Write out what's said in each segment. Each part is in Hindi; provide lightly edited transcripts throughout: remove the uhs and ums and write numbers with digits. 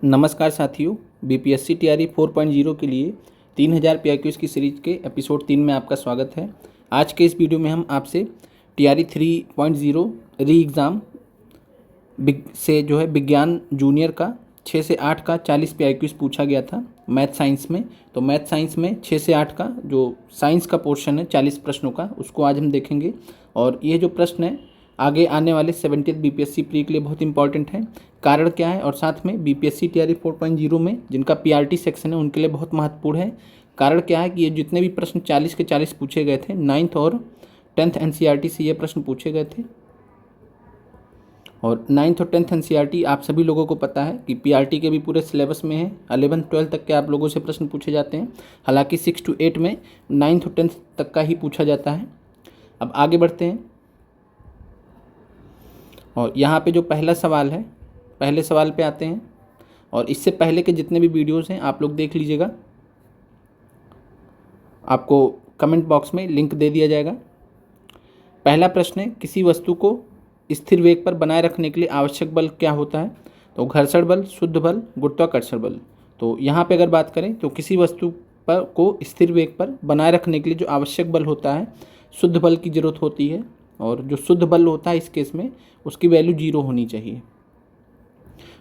नमस्कार साथियों, बीपीएससी टीआरई 4.0 के लिए 3000 पीआईक्यूज़ की सीरीज के एपिसोड 3 में आपका स्वागत है। आज के इस वीडियो में हम आपसे टीआरई 3.0 री एग्ज़ाम से जो है विज्ञान जूनियर का 6 से 8 का 40 पीआईक्यूज़ पूछा गया था मैथ साइंस में। तो मैथ साइंस में 6 से 8 का जो साइंस का पोर्शन है 40 प्रश्नों का, उसको आज हम देखेंगे। और ये जो प्रश्न है आगे आने वाले 70th बीपीएससी प्री के लिए बहुत इंपॉर्टेंट है। कारण क्या है और साथ में बीपीएससी टीआरई 4.0 में जिनका पीआरटी सेक्शन है उनके लिए बहुत महत्वपूर्ण है। कारण क्या है कि ये जितने भी प्रश्न 40 के 40 पूछे गए थे, 9th और 10th एनसीईआरटी से ये प्रश्न पूछे गए थे। और 9th और 10th एनसीईआरटी आप सभी लोगों को पता है कि पीआरटी के भी पूरे सिलेबस में है। 11th-12th तक के आप लोगों से प्रश्न पूछे जाते हैं। हालांकि 6 to 8 में 9th और 10th तक का ही पूछा जाता है। अब आगे बढ़ते हैं और यहाँ पे जो पहला सवाल है, पहले सवाल पे आते हैं। और इससे पहले के जितने भी वीडियोस हैं आप लोग देख लीजिएगा, आपको कमेंट बॉक्स में लिंक दे दिया जाएगा। पहला प्रश्न है, किसी वस्तु को स्थिर वेग पर बनाए रखने के लिए आवश्यक बल क्या होता है? तो घर्षण बल, शुद्ध बल, गुरुत्वाकर्षण बल। तो यहाँ पे अगर बात करें तो किसी वस्तु पर को स्थिर वेग पर बनाए रखने के लिए जो आवश्यक बल होता है, शुद्ध बल की ज़रूरत होती है। और जो शुद्ध बल होता है इस केस में उसकी वैल्यू 0 होनी चाहिए।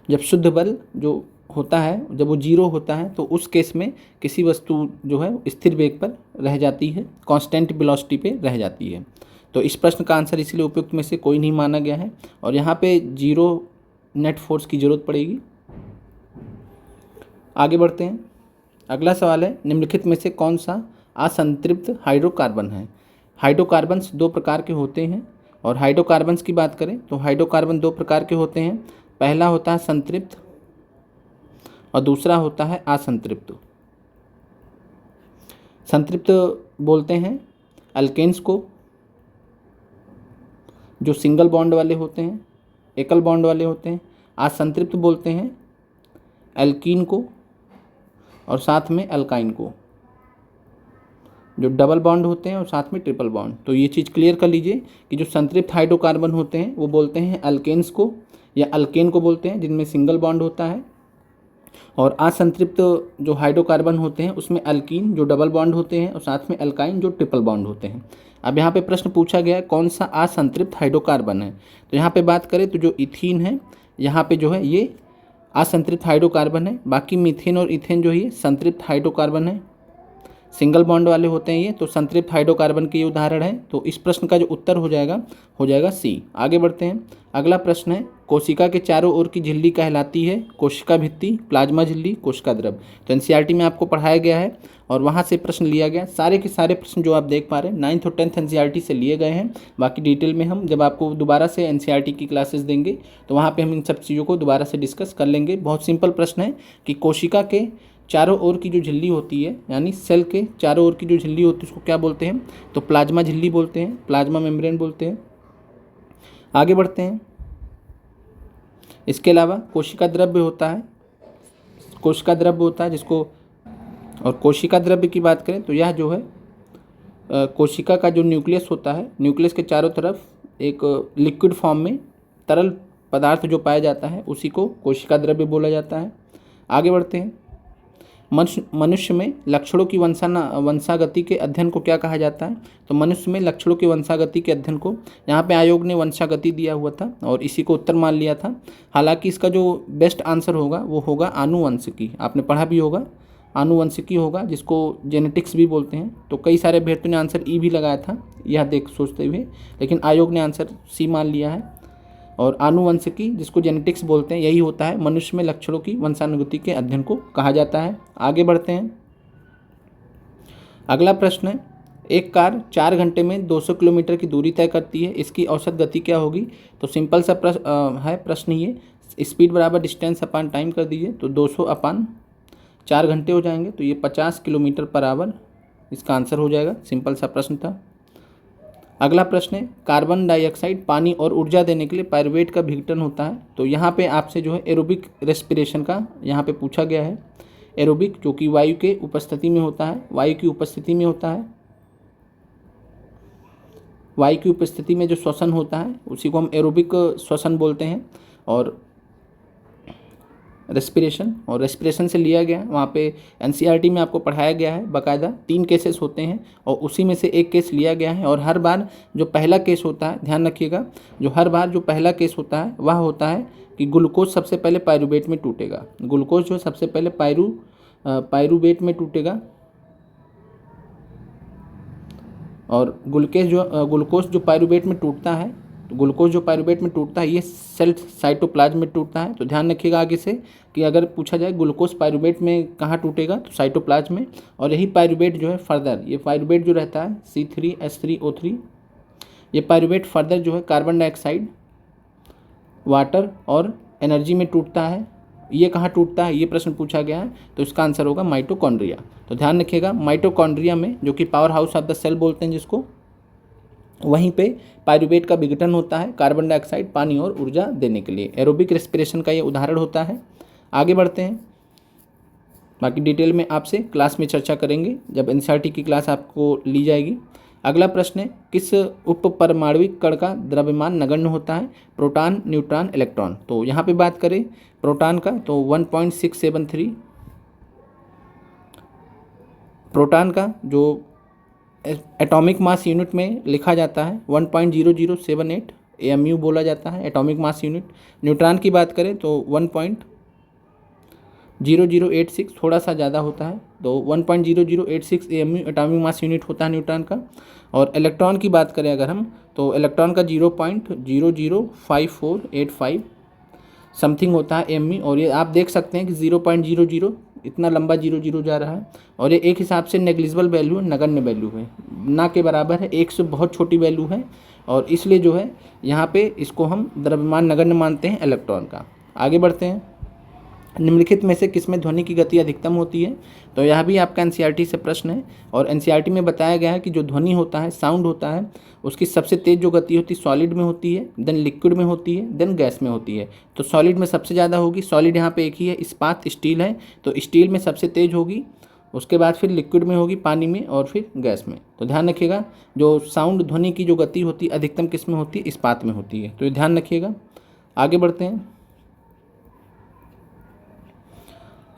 जब शुद्ध बल जो होता है, जब वो 0 होता है तो उस केस में किसी वस्तु जो है स्थिर वेग पर रह जाती है, कांस्टेंट वेलोसिटी पे रह जाती है। तो इस प्रश्न का आंसर इसलिए उपयुक्त में से कोई नहीं माना गया है और यहाँ पे 0 नेट फोर्स की ज़रूरत पड़ेगी। आगे बढ़ते हैं। अगला सवाल है, निम्नलिखित में से कौन सा असंतृप्त हाइड्रोकार्बन है? हाइड्रोकार्बन्स 2 प्रकार के होते हैं। और हाइड्रोकार्बन्स की बात करें तो हाइड्रोकार्बन 2 प्रकार के होते हैं। पहला होता है संतृप्त और दूसरा होता है असंतृप्त। संतृप्त बोलते हैं अल्केन्स को, जो सिंगल बॉन्ड वाले होते हैं, एकल बॉन्ड वाले होते हैं। असंतृप्त बोलते हैं एल्कीन को और साथ में अल्काइन को, जो डबल बॉन्ड होते हैं और साथ में ट्रिपल बॉन्ड। तो ये चीज़ क्लियर कर लीजिए कि जो संतृप्त हाइड्रोकार्बन होते हैं वो बोलते हैं अल्केन्स को या अल्केन को बोलते हैं, जिनमें सिंगल बॉन्ड होता है। और असंतृप्त जो हाइड्रोकार्बन होते हैं उसमें अल्कीन जो डबल बॉन्ड होते हैं और साथ में अल्काइन जो ट्रिपल बॉन्ड होते हैं। अब यहाँ पे प्रश्न पूछा गया है कौन सा असंतृप्त हाइड्रोकार्बन है। तो यहाँ पे बात करें तो जो इथीन है, यहाँ पे जो है ये असंतृप्त हाइड्रोकार्बन है। बाकी मीथेन और इथेन जो है संतृप्त हाइड्रोकार्बन है, सिंगल बॉन्ड वाले होते हैं ये। तो संतृप्त हाइड्रोकार्बन के ये उदाहरण है। तो इस प्रश्न का जो उत्तर हो जाएगा सी। आगे बढ़ते हैं। अगला प्रश्न है, कोशिका के चारों ओर की झिल्ली कहलाती है कोशिका भित्ति, प्लाज्मा झिल्ली, कोशिका द्रव। तो एनसीईआरटी में आपको पढ़ाया गया है और वहाँ से प्रश्न लिया गया। सारे के सारे प्रश्न जो आप देख पा रहे हैं 9th और 10th एनसीईआरटी से लिए गए हैं। बाकी डिटेल में हम जब आपको दोबारा से एनसीईआरटी की क्लासेस देंगे तो वहाँ पे हम इन सब चीज़ों को दोबारा से डिस्कस कर लेंगे। बहुत सिंपल प्रश्न है कि कोशिका के चारों ओर की जो झिल्ली होती है, यानी सेल के चारों ओर की जो झिल्ली होती है उसको क्या बोलते हैं? तो प्लाज्मा झिल्ली बोलते हैं, प्लाज्मा मेम्ब्रेन बोलते हैं। आगे बढ़ते हैं। इसके अलावा कोशिका द्रव्य होता है, कोशिका द्रव्य होता है जिसको, और कोशिका द्रव्य की बात करें तो यह जो है कोशिका का जो न्यूक्लियस होता है, न्यूक्लियस के चारों तरफ एक लिक्विड फॉर्म में तरल पदार्थ जो पाया जाता है उसी को कोशिका द्रव्य बोला जाता है। आगे बढ़ते हैं। मनुष्य में लक्षणों की वंशागति के अध्ययन को क्या कहा जाता है? तो मनुष्य में लक्षणों की वंशागति के अध्ययन को, यहाँ पे आयोग ने वंशागति दिया हुआ था और इसी को उत्तर मान लिया था। हालांकि इसका जो बेस्ट आंसर होगा वो होगा आनुवंशिकी। आपने पढ़ा भी होगा, आनुवंशिकी होगा, जिसको जेनेटिक्स भी बोलते हैं। तो कई सारे अभ्यर्थियों ने आंसर ई भी लगाया था यह देख सोचते हुए, लेकिन आयोग ने आंसर सी मान लिया है। और आनुवंशिकी जिसको जेनेटिक्स बोलते हैं, यही होता है मनुष्य में लक्षणों की वंशानुगति के अध्ययन को कहा जाता है। आगे बढ़ते हैं। अगला प्रश्न है, एक कार 4 घंटे में 200 किलोमीटर की दूरी तय करती है, इसकी औसत गति क्या होगी? तो सिंपल सा प्रश्न ये, स्पीड बराबर डिस्टेंस अपान टाइम कर दीजिए तो 200 अपान 4 घंटे हो जाएंगे, तो ये 50 किलोमीटर पर आवर इसका आंसर हो जाएगा। सिंपल सा प्रश्न था। अगला प्रश्न है, कार्बन डाइऑक्साइड पानी और ऊर्जा देने के लिए पायरुवेट का विघटन होता है। तो यहाँ पे आपसे जो है एरोबिक रेस्पिरेशन का यहाँ पे पूछा गया है। एरोबिक जो कि वायु के उपस्थिति में होता है, वायु की उपस्थिति में होता है, वायु की उपस्थिति में जो श्वसन होता है उसी को हम एरोबिक श्वसन बोलते हैं। और रेस्पिरेशन, और रेस्पिरेशन से लिया गया वहाँ पे एनसीईआरटी में आपको पढ़ाया गया है बाकायदा 3 केसेस होते हैं और उसी में से एक केस लिया गया है। और हर बार जो पहला केस होता है, ध्यान रखिएगा, जो हर बार जो पहला केस होता है वह होता है कि ग्लूकोज सबसे पहले पायरूवेट में टूटेगा। ग्लूकोज जो सबसे पहले पायरूवेट में टूटेगा और ग्लूकोज जो पायरूवेट में टूटता है, तो ग्लूकोज जो पायरूवेट में टूटता है ये सेल साइटोप्लाज्म में टूटता है। तो ध्यान रखिएगा आगे से कि अगर पूछा जाए ग्लूकोज पायरूवेट में कहाँ टूटेगा तो साइटोप्लाज्म में। और यही पायरूवेट जो है फर्दर, ये पायरूवेट जो रहता है C3H3O3, ये पायरूवेट फर्दर जो है कार्बन डाइऑक्साइड, वाटर और एनर्जी में टूटता है। ये कहाँ टूटता है, ये प्रश्न पूछा गया है, तो इसका आंसर होगा माइटोकॉन्ड्रिया। तो ध्यान रखिएगा माइटोकॉन्ड्रिया में, जो कि powerhouse of the cell बोलते हैं जिसको, वहीं पे पायरूवेट का विघटन होता है कार्बन डाइऑक्साइड, पानी और ऊर्जा देने के लिए। एरोबिक रेस्पिरेशन का ये उदाहरण होता है। आगे बढ़ते हैं, बाकी डिटेल में आपसे क्लास में चर्चा करेंगे जब एनसीईआरटी की क्लास आपको ली जाएगी। अगला प्रश्न है, किस उप परमाणविक कण का द्रव्यमान नगण्य होता है? Proton, neutron, electron. तो यहाँ पे बात करें प्रोटॉन का तो 1.673, प्रोटॉन का जो एटॉमिक मास यूनिट में लिखा जाता है 1.0078 AMU बोला जाता है एटॉमिक मास यूनिट। न्यूट्रॉन की बात करें तो 1.0086 थोड़ा सा ज़्यादा होता है, तो 1.0086 AMU एटॉमिक मास यूनिट होता है न्यूट्रॉन का। और इलेक्ट्रॉन की बात करें अगर हम, तो इलेक्ट्रॉन का 0.005485 समथिंग होता है AMU। और ये आप देख सकते हैं कि 0.00 इतना लंबा 00 जा रहा है, और ये एक हिसाब से नेग्लिजिबल वैल्यू है, नगण्य वैल्यू है, ना के बराबर है, एक से बहुत छोटी वैल्यू है, और इसलिए जो है यहाँ पे इसको हम द्रव्यमान नगण्य मानते हैं इलेक्ट्रॉन का। आगे बढ़ते हैं, निम्नलिखित में से किसमें ध्वनि की गति अधिकतम होती है? तो यह भी आपका एनसीईआरटी से प्रश्न है, और एनसीईआरटी में बताया गया है कि जो ध्वनि होता है, साउंड होता है, उसकी सबसे तेज़ जो गति होती है सॉलिड में होती है, देन लिक्विड में होती है, देन गैस में होती है। तो सॉलिड में सबसे ज़्यादा होगी, सॉलिड यहाँ पे एक ही है, इस्पात स्टील है, तो स्टील में सबसे तेज़ होगी, उसके बाद फिर लिक्विड में होगी, पानी में, और फिर गैस में। तो ध्यान रखिएगा जो साउंड ध्वनि की जो गति होती है अधिकतम किस में होती है? इस्पात में होती है, तो ये ध्यान रखिएगा। आगे बढ़ते हैं,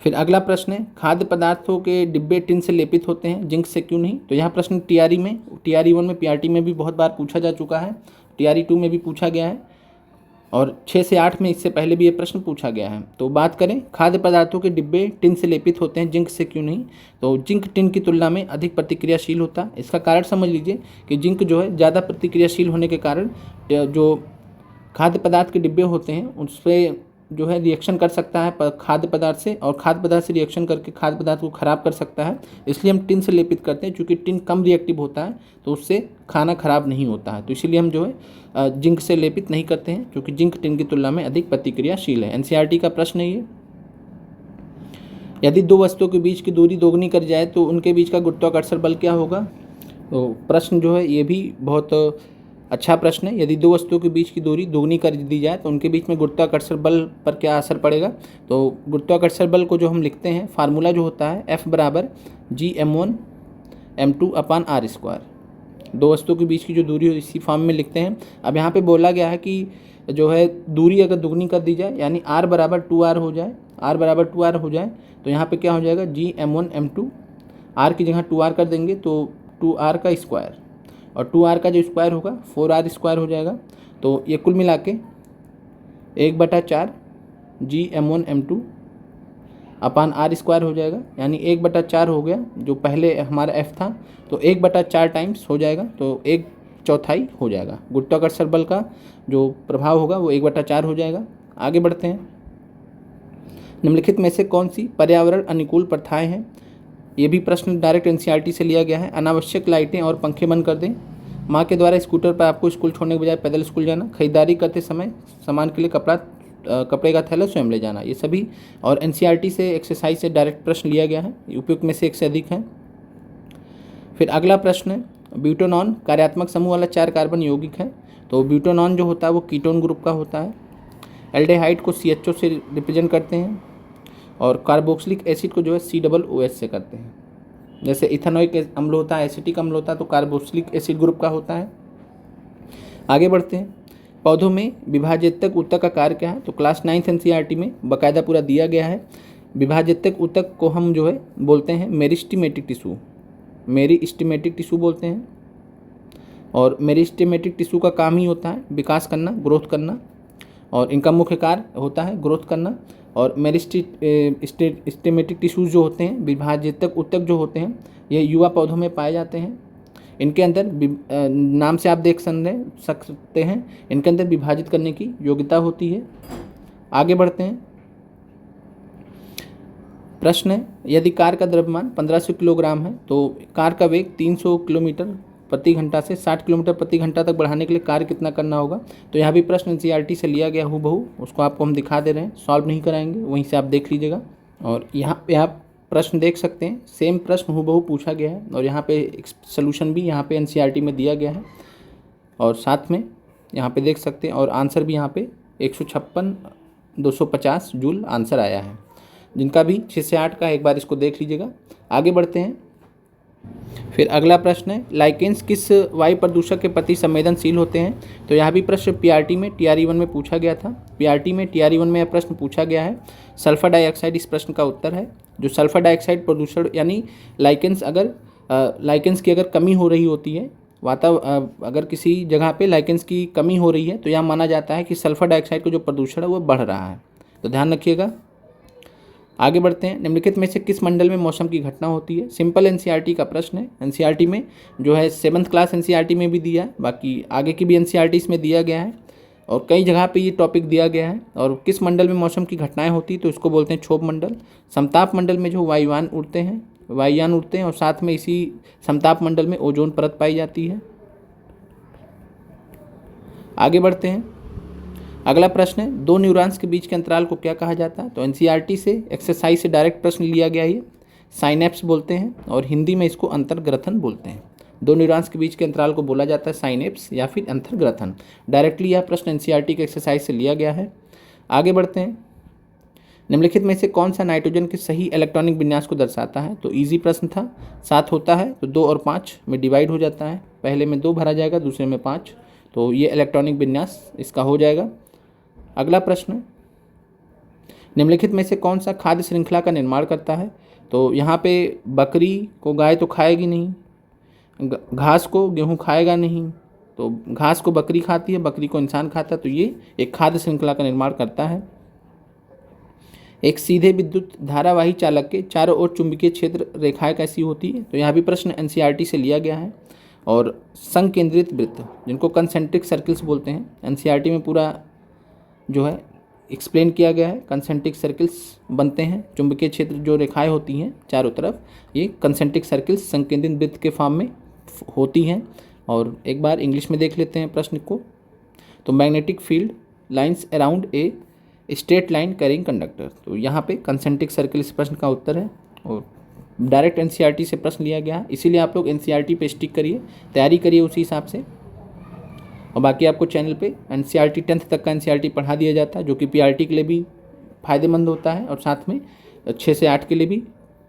फिर अगला प्रश्न है, खाद्य पदार्थों के डिब्बे टिन से लेपित होते हैं, जिंक से क्यों नहीं? तो यह प्रश्न TRE 1 में PRT में भी बहुत बार पूछा जा चुका है, TRE 2 में भी पूछा गया है, और 6 से 8 में इससे पहले भी ये प्रश्न पूछा गया है। तो बात करें, खाद्य पदार्थों के डिब्बे टिन से लेपित होते हैं, जिंक से क्यों नहीं? तो जिंक टिन की तुलना में अधिक प्रतिक्रियाशील होता है। इसका कारण समझ लीजिए कि जिंक जो है ज़्यादा प्रतिक्रियाशील होने के कारण जो खाद्य पदार्थ के डिब्बे होते हैं उस पर जो है रिएक्शन कर सकता है खाद्य पदार्थ से, और खाद्य पदार्थ से रिएक्शन करके खाद्य पदार्थ को ख़राब कर सकता है। इसलिए हम टिन से लेपित करते हैं, क्योंकि टिन कम रिएक्टिव होता है तो उससे खाना ख़राब नहीं होता है। तो इसीलिए हम जो है जिंक से लेपित नहीं करते हैं, क्योंकि जिंक टिन की तुलना में अधिक प्रतिक्रियाशील है। एनसीईआरटी का प्रश्न है ये, यदि दो वस्तुओं के बीच की दूरी दोगुनी कर जाए तो उनके बीच का गुरुत्वाकर्षण बल क्या होगा? तो प्रश्न जो है ये भी बहुत अच्छा प्रश्न है। यदि दो वस्तुओं के बीच की दूरी दोगुनी कर दी जाए तो उनके बीच में गुरुत्वाकर्षण बल पर क्या असर पड़ेगा? तो गुरुत्वाकर्षण बल को जो हम लिखते हैं, फार्मूला जो होता है F = Gm1m2/r²। दो वस्तुओं के बीच की जो दूरी हो इसी फॉर्म में लिखते हैं। अब यहाँ पे बोला गया है कि जो है दूरी अगर दुगनी कर दी जाए, यानी r = 2r हो जाए, r = 2r हो जाए, तो यहाँ पे क्या हो जाएगा? Gm1m2, r की जगह 2r कर देंगे तो 2r का स्क्वायर, और 2r का जो स्क्वायर होगा 4r² हो जाएगा। तो ये कुल मिला के 1/4 Gm1m2/r² हो जाएगा, यानी 1/4 हो गया, जो पहले हमारा f था तो 1/4 टाइम्स हो जाएगा, तो 1/4 हो जाएगा। गुरुत्वाकर्षण बल का जो प्रभाव होगा वो 1/4 हो जाएगा। आगे बढ़ते हैं, निम्नलिखित में से कौन सी पर्यावरण अनुकूल प्रथाएं हैं? ये भी प्रश्न डायरेक्ट एनसीईआरटी से लिया गया है। अनावश्यक लाइटें और पंखे बंद कर दें, माँ के द्वारा स्कूटर पर आपको स्कूल छोड़ने के बजाय पैदल स्कूल जाना, खरीदारी करते समय सामान के लिए कपड़े का थैला स्वयं ले जाना, ये सभी और एनसीईआरटी से एक्सरसाइज से डायरेक्ट प्रश्न लिया गया है। उपयुक्त में से एक से अधिक है। फिर अगला प्रश्न है, ब्यूटानॉन कार्यात्मक समूह वाला 4 कार्बन यौगिक है। तो ब्यूटानॉन जो होता है वो कीटोन ग्रुप का होता है। एल्डेहाइड को CHO से रिप्रेजेंट करते हैं, और कार्बोक्सिलिक एसिड को जो है COOH से करते हैं। जैसे इथेनोइक अम्ल होता है, एसिटिक अम्ल होता है, तो कार्बोक्सिलिक एसिड ग्रुप का होता है। आगे बढ़ते हैं, पौधों में विभाजितक ऊतक का कार्य क्या है? तो क्लास 9th एनसीईआरटी में बाकायदा पूरा दिया गया है। विभाजितक ऊतक को हम जो है बोलते हैं मेरिस्टेमेटिक टिश्यू, मेरिस्टेमेटिक टिश्यू बोलते हैं। और मेरिस्टेमेटिक टिश्यू का काम ही होता है विकास करना, ग्रोथ करना, और इनका मुख्य कार्य होता है ग्रोथ करना। और मेरिस्टेमेटिक टिश्यूज जो होते हैं, विभाजितक ऊतक जो होते हैं, ये युवा पौधों में पाए जाते हैं। इनके अंदर नाम से आप देख सकते हैं, इनके अंदर विभाजित करने की योग्यता होती है। आगे बढ़ते हैं। प्रश्न है, यदि कार का द्रव्यमान 1500 किलोग्राम है तो कार का वेग 300 किलोमीटर प्रति घंटा से 60 किलोमीटर प्रति घंटा तक बढ़ाने के लिए कार्य कितना करना होगा? तो यहाँ भी प्रश्न एनसीईआरटी से लिया गया हूबहू, उसको आपको हम दिखा दे रहे हैं, सॉल्व नहीं कराएंगे, वहीं से आप देख लीजिएगा। और यहाँ पे आप प्रश्न देख सकते हैं, सेम प्रश्न हूबहू पूछा गया है और यहाँ पे सोल्यूशन भी यहाँ पे एनसीईआरटी में दिया गया है और साथ में यहाँ पे देख सकते हैं। और आंसर भी यहाँ पे 156,250 जूल आंसर आया है। जिनका भी 6 से 8 का एक बार इसको देख लीजिएगा। आगे बढ़ते हैं। फिर अगला प्रश्न है, लाइकेंस किस वायु प्रदूषक के प्रति संवेदनशील होते हैं? तो यहाँ भी प्रश्न पीआरटी में TRE1 में पूछा गया था। पीआरटी में TRE1 में यह प्रश्न पूछा गया है। सल्फर डाइऑक्साइड इस प्रश्न का उत्तर है। जो सल्फर डाइऑक्साइड प्रदूषण यानी लाइकेंस की अगर कमी हो रही होती है, अगर किसी जगह पे लाइकेंस की कमी हो रही है तो यह माना जाता है कि सल्फर डाइऑक्साइड का जो प्रदूषण है वो बढ़ रहा है, तो ध्यान रखिएगा। आगे बढ़ते हैं। निम्नलिखित में से किस मंडल में मौसम की घटना होती है? सिंपल एनसीईआरटी का प्रश्न है। एनसीईआरटी में जो है 7th क्लास एनसीईआरटी में भी दिया है, बाकी आगे की भी एनसीईआरटी में दिया गया है और कई जगह पे ये टॉपिक दिया गया है। और किस मंडल में मौसम की घटनाएं होती है? तो इसको बोलते हैं क्षोभ मंडल। समताप मंडल में जो वायुयान उड़ते हैं और साथ में इसी समताप मंडल में ओजोन परत पाई जाती है। आगे बढ़ते हैं। अगला प्रश्न है, दो न्यूरॉन्स के बीच के अंतराल को क्या कहा जाता है? तो एनसीईआरटी से एक्सरसाइज से डायरेक्ट प्रश्न लिया गया है। साइनेप्स बोलते हैं और हिंदी में इसको अंतर्ग्रथन बोलते हैं। दो न्यूरॉन्स के बीच के अंतराल को बोला जाता है साइनेप्स या फिर अंतर्ग्रथन। डायरेक्टली यह प्रश्न एनसीईआरटी के एक्सरसाइज से लिया गया है। आगे बढ़ते हैं। निम्नलिखित में से कौन सा नाइट्रोजन के सही इलेक्ट्रॉनिक विन्यास को दर्शाता है? तो इजी प्रश्न था। 7 होता है तो 2 और 5 में डिवाइड हो जाता है। पहले में 2 भरा जाएगा, दूसरे में 5, तो ये इलेक्ट्रॉनिक विन्यास इसका हो जाएगा। अगला प्रश्न, निम्नलिखित में से कौन सा खाद्य श्रृंखला का निर्माण करता है? तो यहाँ पे बकरी को गाय तो खाएगी नहीं, घास को गेहूँ खाएगा नहीं, तो घास को बकरी खाती है, बकरी को इंसान खाता है, तो ये एक खाद्य श्रृंखला का निर्माण करता है। एक सीधे विद्युत धारावाही चालक के चारों ओर चुंबकीय क्षेत्र रेखाएं कैसी होती है? तो यहाँ भी प्रश्न एनसीईआरटी से लिया गया है। और संकेंद्रित वृत्त, जिनको कंसेंट्रिक सर्किल्स बोलते हैं, एनसीईआरटी में पूरा जो है एक्सप्लेन किया गया है। कंसेंट्रिक सर्किल्स बनते हैं, चुंबकीय क्षेत्र जो रेखाएं होती हैं चारों तरफ, ये कंसेंट्रिक सर्किल्स संकेंद्रित वृत्त के फॉर्म में होती हैं। और एक बार इंग्लिश में देख लेते हैं प्रश्न को। तो magnetic field lines around a straight line carrying conductor, तो यहाँ पे कंसेंट्रिक सर्किल इस प्रश्न का उत्तर है। और डायरेक्ट एनसीईआरटी से प्रश्न लिया गया है, इसीलिए आप लोग एनसीईआरटी पे स्टिक करिए, तैयारी करिए उसी हिसाब से। और बाकी आपको चैनल पे एनसीईआरटी 10th तक का एनसीईआरटी पढ़ा दिया जाता है, जो कि पीआरटी के लिए भी फायदेमंद होता है और साथ में 6 से 8 के लिए भी।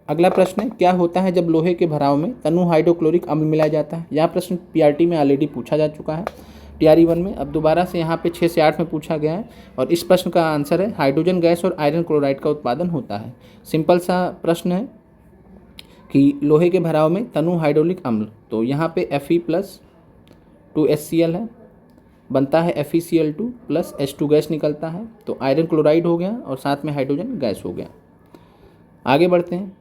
अगला प्रश्न है, क्या होता है जब लोहे के भराव में तनु हाइड्रोक्लोरिक अम्ल मिलाया जाता है? यह प्रश्न पीआरटी में ऑलरेडी पूछा जा चुका है, TRE1 में। अब दोबारा से यहाँ पे 6 से 8 में पूछा गया है और इस प्रश्न का आंसर है हाइड्रोजन गैस और आयरन क्लोराइड का उत्पादन होता है। सिंपल सा प्रश्न है कि लोहे के भराव में तनु हाइड्रोलिक अम्ल, तो यहाँ पे Fe+2HCl है, बनता है FeCl2 प्लस H2 गैस निकलता है, तो आयरन क्लोराइड हो गया और साथ में हाइड्रोजन गैस हो गया। आगे बढ़ते हैं।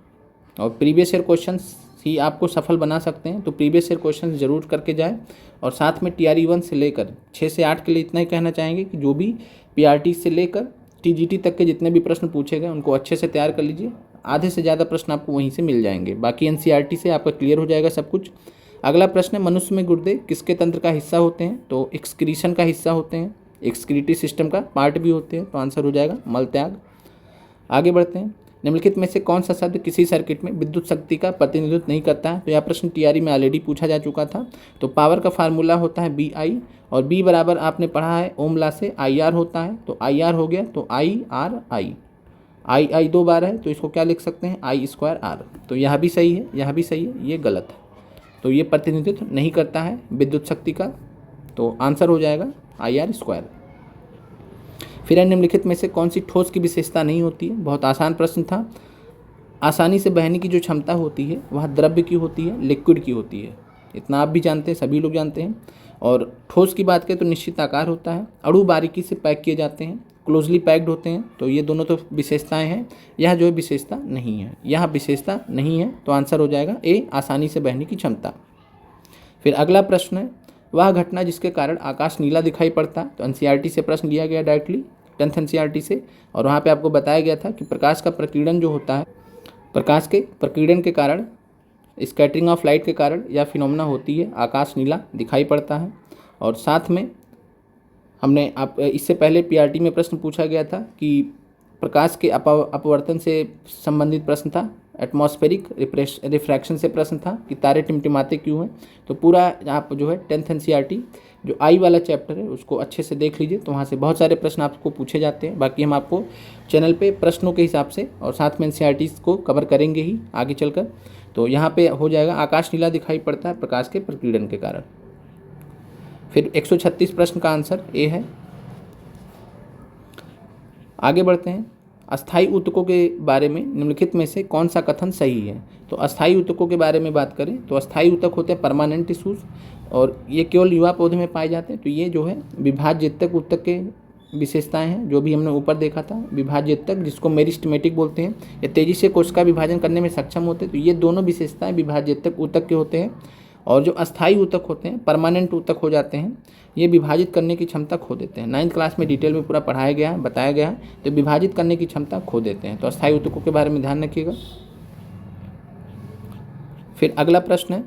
और प्रीवियस ईयर क्वेश्चंस ही आपको सफल बना सकते हैं, तो प्रीवियस ईयर क्वेश्चंस जरूर करके जाएं। और साथ में TRE1 से लेकर 6 से 8 के लिए इतना ही कहना चाहेंगे कि जो भी PRT से लेकर TGT तक के जितने भी प्रश्न पूछे गए उनको अच्छे से तैयार कर लीजिए। आधे से ज़्यादा प्रश्न आपको वहीं से मिल जाएंगे, बाकी एनसीईआरटी से आपका क्लियर हो जाएगा सब कुछ। अगला प्रश्न है, मनुष्य में गुर्दे किसके तंत्र का हिस्सा होते हैं? तो एक्सक्रीशन का हिस्सा होते हैं, एक्सक्रीटरी सिस्टम का पार्ट भी होते हैं, तो आंसर हो जाएगा मल त्याग। आगे बढ़ते हैं। निम्नलिखित में से कौन सा शब्द किसी सर्किट में विद्युत शक्ति का प्रतिनिधित्व नहीं करता है? तो यह प्रश्न TRE में ऑलरेडी पूछा जा चुका था। तो पावर का फार्मूला होता है BI और B बराबर आपने पढ़ा है ओम लॉ से IR होता है, तो IR हो गया, तो IRI। I 2 बार है तो इसको क्या लिख सकते हैं, I²R। तो यह भी सही है, यह भी सही है, ये गलत है। तो ये प्रतिनिधित्व नहीं करता है विद्युत शक्ति का। तो आंसर हो जाएगा IR²। फिर है निम्नलिखित में से कौन सी ठोस की विशेषता नहीं होती है। बहुत आसान प्रश्न था। आसानी से बहने की जो क्षमता होती है वह द्रव्य की होती है, लिक्विड की होती है। इतना आप भी जानते हैं, सभी लोग जानते हैं। और ठोस की बात करें तो निश्चित आकार होता है, अणु बारीकी से पैक किए जाते हैं, क्लोजली पैक्ड होते हैं। तो ये दोनों तो विशेषताएं हैं। यह जो है विशेषता नहीं है, यह विशेषता नहीं है, तो आंसर हो जाएगा ए, आसानी से बहने की क्षमता। फिर अगला प्रश्न है, वह घटना जिसके कारण आकाश नीला दिखाई पड़ता है। तो NCERT से प्रश्न लिया गया डायरेक्टली, 10th NCERT से। और वहाँ पे आपको बताया गया था कि प्रकाश का प्रकीर्णन जो होता है, प्रकाश के प्रकीर्णन के कारण, स्कैटरिंग ऑफ लाइट के कारण यह फिनोमेना होती है, आकाश नीला दिखाई पड़ता है। और साथ में हमने आप इससे पहले PRT में प्रश्न पूछा गया था कि प्रकाश के अपवर्तन से संबंधित प्रश्न था, एटमॉस्फेरिक रिफ्रैक्शन से प्रश्न था कि तारे टिमटिमाते क्यों हैं। तो पूरा आप जो है 10th NCERT जो आई वाला चैप्टर है उसको अच्छे से देख लीजिए, तो वहाँ से बहुत सारे प्रश्न आपको पूछे जाते हैं। बाकी हम आपको चैनल पे प्रश्नों के हिसाब से और साथ में NCERT को कवर करेंगे ही आगे चलकर। तो यहाँ पे हो जाएगा आकाश नीला दिखाई पड़ता है प्रकाश के प्रकीर्णन के कारण। फिर 136 प्रश्न का आंसर ए है। आगे बढ़ते हैं। अस्थायी ऊतकों के बारे में निम्नलिखित में से कौन सा कथन सही है। तो अस्थायी ऊतकों के बारे में बात करें तो अस्थायी ऊतक होते हैं परमानेंट टिश्यूज, और ये केवल युवा पौधे में पाए जाते हैं। तो ये जो है विभाज्यतक ऊतक के विशेषताएं हैं, जो भी हमने ऊपर देखा था। विभाज्यतक, जिसको मेरिस्टेमेटिक बोलते हैं, ये तेजी से कोशिका विभाजन करने में सक्षम होते हैं। तो ये दोनों विशेषताएं विभाज्यतक ऊतक के होते हैं। और जो अस्थायी ऊतक होते हैं, परमानेंट ऊतक हो जाते हैं, ये विभाजित करने की क्षमता खो देते हैं। 9th क्लास में डिटेल में पूरा पढ़ाया गया है, बताया गया है। तो विभाजित करने की क्षमता खो देते हैं। तो अस्थायी ऊतकों के बारे में ध्यान रखिएगा। फिर अगला प्रश्न है,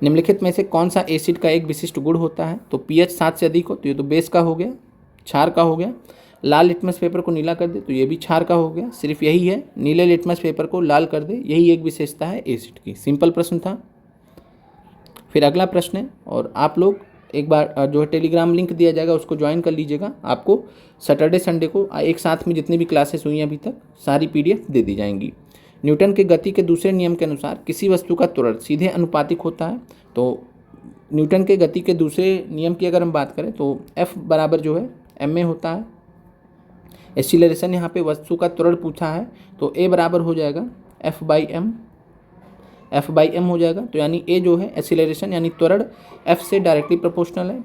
निम्नलिखित में से कौन सा एसिड का एक विशिष्ट गुण होता है। तो pH 7 से अधिक हो तो ये तो बेस का हो गया, क्षार का हो गया। लाल लिटमस पेपर को नीला कर दे तो ये भी क्षार का हो गया। सिर्फ यही है, नीले लिटमस पेपर को लाल कर दे, यही एक विशेषता है एसिड की। सिंपल प्रश्न था। फिर अगला प्रश्न है, और आप लोग एक बार जो है टेलीग्राम लिंक दिया जाएगा उसको ज्वाइन कर लीजिएगा। आपको सैटरडे संडे को एक साथ में जितनी भी क्लासेस हुई हैं अभी तक सारी PDF दे दी जाएंगी। न्यूटन के गति के दूसरे नियम के अनुसार किसी वस्तु का त्वरण सीधे अनुपातिक होता है। तो न्यूटन के गति के दूसरे नियम की अगर हम बात करें तो F बराबर जो है ma होता है। एक्सीलरेशन यहाँ पे वस्तु का त्वरण पूछा है, तो A बराबर हो जाएगा F/m हो जाएगा। तो यानी A जो है एक्सीलरेशन यानी त्वरण F से डायरेक्टली प्रोपोर्शनल है,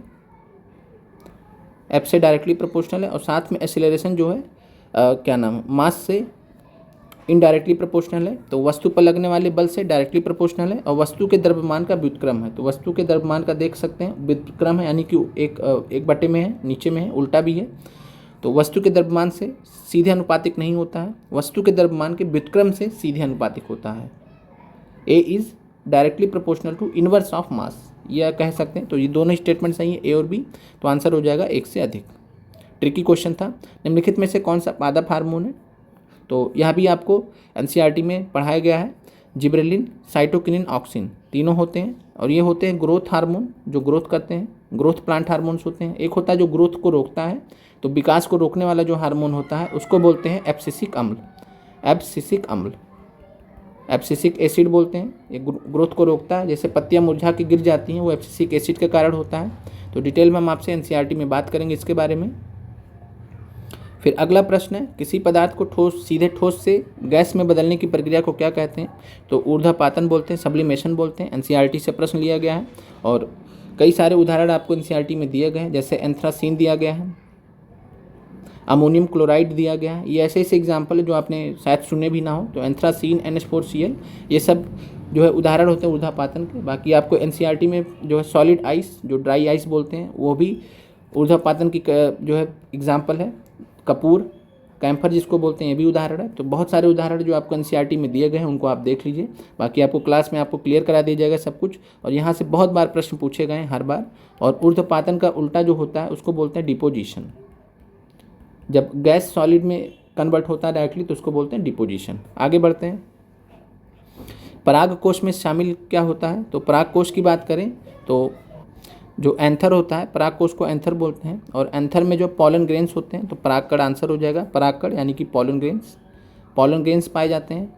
F से डायरेक्टली प्रोपोर्शनल है। और साथ में एक्सीलरेशन जो है क्या नाम है, मास से इनडायरेक्टली प्रोपोर्शनल है। तो वस्तु पर लगने वाले बल से डायरेक्टली प्रोपोर्शनल है। और वस्तु के द्रव्यमान का व्युत्क्रम है। तो वस्तु के द्रव्यमान का देख सकते हैं व्युत्क्रम है, यानी कि एक बटे में है, नीचे में है, उल्टा भी है। तो वस्तु के द्रव्यमान से सीधे अनुपातिक नहीं होता है, वस्तु के द्रव्यमान के व्युत्क्रम से सीधे अनुपातिक होता है। A is directly proportional to inverse of mass, यह कह सकते हैं। तो ये दोनों स्टेटमेंट सही है, A और B। तो आंसर हो जाएगा 1 से अधिक। ट्रिकी क्वेश्चन था। निम्नलिखित में से कौन सा पादप हार्मोन है। तो यह भी आपको NCERT में पढ़ाया गया है। जिब्रेलिन, साइटोकिनिन, ऑक्सिन तीनों होते हैं। और ये होते हैं ग्रोथ हार्मोन, जो ग्रोथ करते हैं, ग्रोथ प्लांट हार्मोन्स होते हैं। एक होता है जो ग्रोथ को रोकता है, तो विकास को रोकने वाला जो हार्मोन होता है उसको बोलते हैं एब्सिसिक अम्ल। एब्सिसिक अम्ल, एब्सिसिक एसिड बोलते हैं। ये ग्रोथ को रोकता है, जैसे पत्तियां मुरझा के गिर जाती हैं, वो एब्सिसिक एसिड के कारण होता है। तो डिटेल में हम आपसे NCERT में बात करेंगे इसके बारे में। फिर अगला प्रश्न है, किसी पदार्थ को ठोस सीधे ठोस से गैस में बदलने की प्रक्रिया को क्या कहते हैं। तो ऊर्ध्वपातन बोलते हैं, सब्लिमेशन बोलते हैं। NCERT से प्रश्न लिया गया है और कई सारे उदाहरण आपको NCERT में दिए गए हैं, जैसे एंथ्रासीन दिया गया है, अमोनियम क्लोराइड दिया गया है। ये ऐसे एग्जाम्पल है जो आपने शायद सुने भी ना हो। तो एंथ्रासीन, NH4Cl, ये सब जो है उदाहरण होते हैं ऊर्ध्वपातन के। बाकी आपको NCERT में जो है सॉलिड आइस, जो ड्राई आइस बोलते हैं, वो भी ऊर्ध्वपातन की जो है एग्जाम्पल है। कपूर, कैम्फर जिसको बोलते हैं, ये भी उदाहरण है। तो बहुत सारे उदाहरण जो आपको NCERT में दिए गए हैं उनको आप देख लीजिए। बाकी आपको क्लास में आपको क्लियर करा दिया जाएगा सब कुछ। और यहाँ से बहुत बार प्रश्न पूछे गए हैं, हर बार। और ऊर्ध्वपातन का उल्टा जो होता है उसको बोलते हैं डिपोजिशन। जब गैस सॉलिड में कन्वर्ट होता है डायरेक्टली तो उसको बोलते हैं डिपोजिशन। आगे बढ़ते हैं। पराग कोश में शामिल क्या होता है। तो पराग कोश की बात करें तो जो एंथर होता है, पराग कोश को एंथर बोलते हैं। और एंथर में जो पॉलन ग्रेन्स होते हैं, तो परागकण आंसर हो जाएगा। परागकण यानी कि पॉलन ग्रेन्स पाए जाते हैं।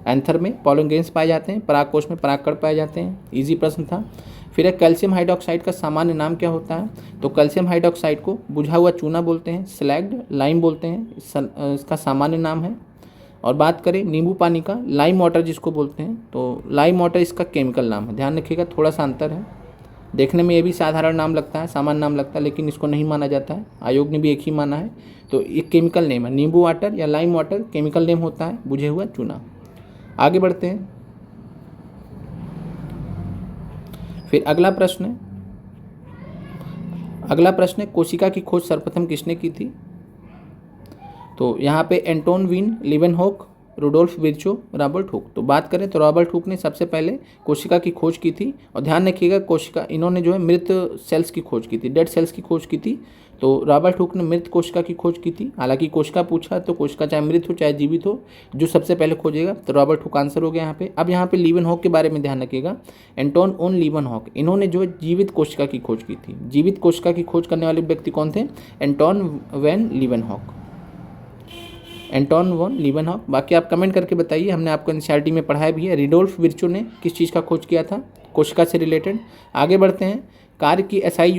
एंथर में पॉलिगेंस पाए जाते हैं, परागकोश में परागकण पाए जाते हैं। इजी प्रश्न था। फिर है कैल्शियम हाइड्रोक्साइड का सामान्य नाम क्या होता है? तो कैल्शियम हाइड्रोक्साइड को बुझा हुआ चूना बोलते हैं, स्लैग्ड लाइम बोलते हैं, इसका सामान्य नाम है। और बात करें नींबू पानी का, लाइम वाटर जिसको बोलते हैं, तो लाइम वाटर इसका केमिकल नाम है। ध्यान रखिएगा, थोड़ा सा अंतर है। देखने में ये भी साधारण नाम लगता है, सामान्य नाम लगता है, लेकिन इसको नहीं माना जाता है। आयोग ने भी एक ही माना है। तो एक केमिकल नेम है, नींबू वाटर या लाइम वाटर केमिकल नेम होता है बुझे हुआ चूना। आगे बढ़ते हैं। फिर अगला प्रश्न है कोशिका की खोज सर्वप्रथम किसने की थी? तो यहाँ पे Anton van Leeuwenhoek, Rudolf Virchow, Robert Hooke. तो बात करें तो रॉबर्ट हुक ने सबसे पहले कोशिका की खोज की थी। और ध्यान रखिएगा, कोशिका इन्होंने जो है मृत सेल्स की खोज की थी, डेड सेल्स की खोज की थी। तो रॉबर्ट हुक ने मृत कोशिका की खोज की थी। हालांकि कोशिका पूछा तो कोशिका चाहे मृत हो चाहे जीवित हो, जो सबसे पहले खोजेगा तो रॉबर्ट हुक आंसर हो गया यहाँ पे। अब यहाँ पे लीवेनहॉक के बारे में ध्यान रखिएगा, एंटोन ओन लीवेनहॉक, इन्होंने जो है जीवित कोशिका की खोज की थी। जीवित कोशिका की खोज करने वाले व्यक्ति कौन थे? Anton van Leeuwenhoek, Anton von Leeuwenhoek. बाकी आप कमेंट करके बताइए, हमने आपको एनसीईआरटी में पढ़ाया भी है। रिडोल्फ विर्चो ने किस चीज़ का खोज किया था? कोशिका से रिलेटेड। आगे बढ़ते हैं। कार्य की एसआई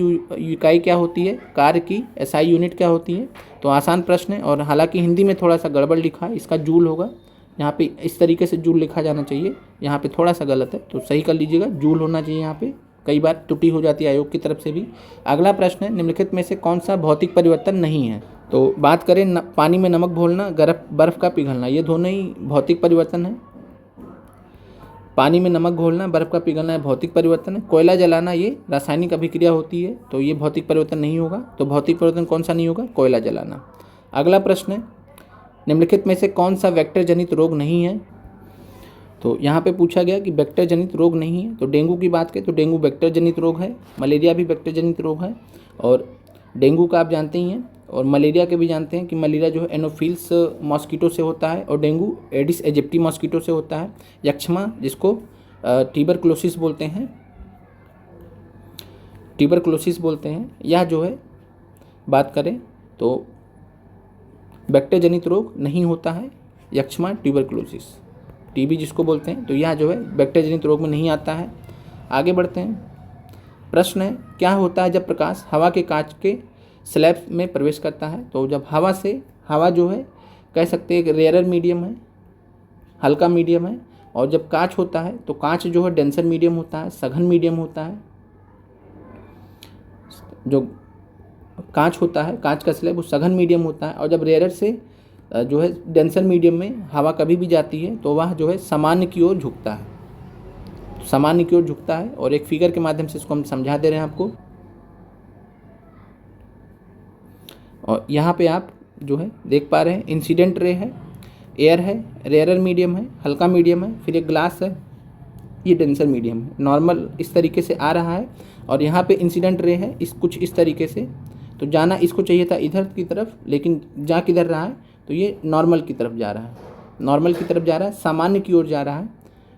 इकाई क्या होती है? कार्य की एसआई यूनिट क्या होती है? तो आसान प्रश्न है, और हालांकि हिंदी में थोड़ा सा गड़बड़ लिखा है, इसका जूल होगा। यहाँ पे इस तरीके से जूल लिखा जाना चाहिए, यहाँ पे थोड़ा सा गलत है, तो सही कर लीजिएगा, जूल होना चाहिए। यहाँ पे कई बार त्रुटि हो जाती है आयोग की तरफ से भी। अगला प्रश्न है, निम्नलिखित में से कौन सा भौतिक परिवर्तन नहीं है? तो बात करें पानी में नमक घोलना, बर्फ़ का पिघलना, ये दोनों ही भौतिक परिवर्तन है। पानी में नमक घोलना, बर्फ़ का पिघलना है भौतिक परिवर्तन है। कोयला जलाना ये रासायनिक अभिक्रिया होती है, तो ये भौतिक परिवर्तन नहीं होगा। तो भौतिक परिवर्तन कौन सा नहीं होगा? कोयला जलाना। अगला प्रश्न है, निम्नलिखित में से कौन सा वेक्टर जनित रोग नहीं है? तो यहाँ पे पूछा गया कि वेक्टर जनित रोग नहीं है। तो डेंगू की बात करें तो डेंगू वेक्टर जनित रोग है, मलेरिया भी वेक्टर जनित रोग है। और डेंगू का आप जानते ही हैं, और मलेरिया के भी जानते हैं कि मलेरिया जो है एनोफिल्स मॉस्किटो से होता है, और डेंगू एडिस एजिप्टी मॉस्किटो से होता है। यक्षमा जिसको ट्यूबरकुलोसिस बोलते हैं, यह जो है बात करें तो वेक्टर जनित रोग नहीं होता है। यक्षमा ट्यूबरकुलोसिस, टीबी जिसको बोलते हैं, तो यह जो है वेक्टर जनित रोग में नहीं आता है। आगे बढ़ते हैं। प्रश्न है, क्या होता है जब प्रकाश हवा के कांच के स्लैब में प्रवेश करता है? तो जब हवा जो है कह सकते हैं एक रेयर मीडियम है, हल्का मीडियम है। और जब कांच होता है तो कांच जो है डेंसर मीडियम होता है, सघन मीडियम होता है। जो कांच होता है, कांच का स्लैब वो सघन मीडियम होता है। और जब रेयर से जो है डेंसर मीडियम में हवा कभी भी जाती है तो वह जो है सामान्य की ओर झुकता है, और एक फिगर के माध्यम से इसको हम समझा दे रहे हैं आपको। और यहाँ पे आप जो है देख पा रहे हैं, इंसिडेंट रे है, एयर है, रेयर मीडियम है, हल्का मीडियम है, फिर एक ग्लास है, ये डेंसर मीडियम है। नॉर्मल इस तरीके से आ रहा है, और यहाँ पे इंसिडेंट रे है कुछ इस तरीके से। तो जाना इसको चाहिए था इधर की तरफ, लेकिन जा किधर रहा है? तो ये नॉर्मल की तरफ जा रहा है, सामान्य की ओर जा रहा है।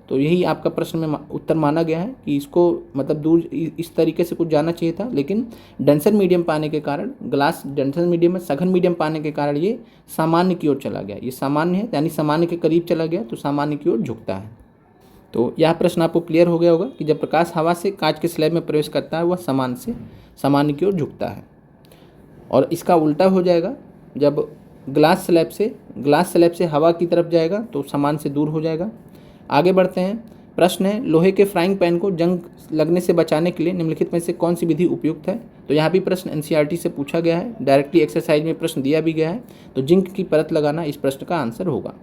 तो यही आपका प्रश्न में उत्तर माना गया है कि इसको मतलब दूर इस तरीके से कुछ जाना चाहिए था, लेकिन डेंसर मीडियम पाने के कारण, ग्लास डेंसर मीडियम में सघन मीडियम पाने के कारण ये सामान्य की ओर चला गया। ये सामान्य है, यानी सामान्य के करीब चला गया, तो सामान्य की ओर झुकता है। तो यह प्रश्न आपको क्लियर हो गया होगा कि जब प्रकाश हवा से कांच के स्लैब में प्रवेश करता है वह सामान्य की ओर झुकता है। और इसका उल्टा हो जाएगा, जब ग्लास स्लैब से हवा की तरफ जाएगा तो सामान्य से दूर हो जाएगा। आगे बढ़ते हैं। प्रश्न है, लोहे के फ्राइंग पैन को जंग लगने से बचाने के लिए निम्नलिखित में से कौन सी विधि उपयुक्त है? तो यहाँ भी प्रश्न एनसीईआरटी से पूछा गया है, डायरेक्टली एक्सरसाइज में प्रश्न दिया भी गया है। तो जिंक की परत लगाना इस प्रश्न का आंसर होगा।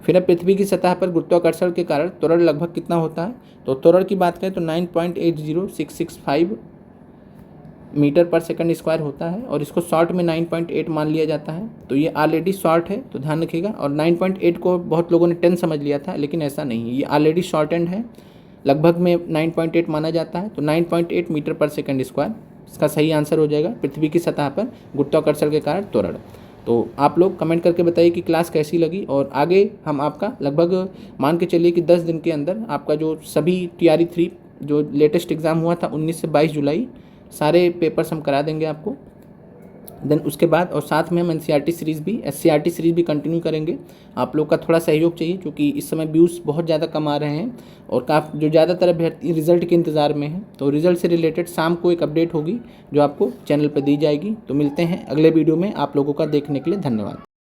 फिर पृथ्वी की सतह पर गुरुत्वाकर्षण के कारण त्वरण लगभग कितना होता है? तो त्वरण की बात करें तो 9.80665 मीटर पर सेकंड स्क्वायर होता है, और इसको शॉर्ट में 9.8 मान लिया जाता है। तो ये ऑलरेडी शॉर्ट है, तो ध्यान रखिएगा। और 9.8 को बहुत लोगों ने 10 समझ लिया था, लेकिन ऐसा नहीं है, ये ऑलरेडी शॉर्ट एंड है, लगभग में 9.8 माना जाता है। तो 9.8 मीटर पर सेकंड स्क्वायर इसका सही आंसर हो जाएगा, पृथ्वी की सतह पर गुरुत्वाकर्षण के कारण त्वरण। तो आप लोग कमेंट करके बताइए कि क्लास कैसी लगी, और आगे हम आपका लगभग मान के चलिए कि 10 दिन के अंदर आपका जो सभी TRE 3 जो लेटेस्ट एग्ज़ाम हुआ था 19 से 22 जुलाई, सारे पेपर्स हम करा देंगे आपको। देन उसके बाद और साथ में हम एनसीईआरटी सीरीज़ भी एससीईआरटी सीरीज़ भी कंटिन्यू करेंगे। आप लोग का थोड़ा सहयोग चाहिए क्योंकि इस समय व्यूज़ बहुत ज़्यादा कम आ रहे हैं और जो ज़्यादातर अभ्यर्थी रिजल्ट के इंतज़ार में हैं। तो रिजल्ट से रिलेटेड शाम को एक अपडेट होगी जो आपको चैनल पर दी जाएगी। तो मिलते हैं अगले वीडियो में। आप लोगों का देखने के लिए धन्यवाद।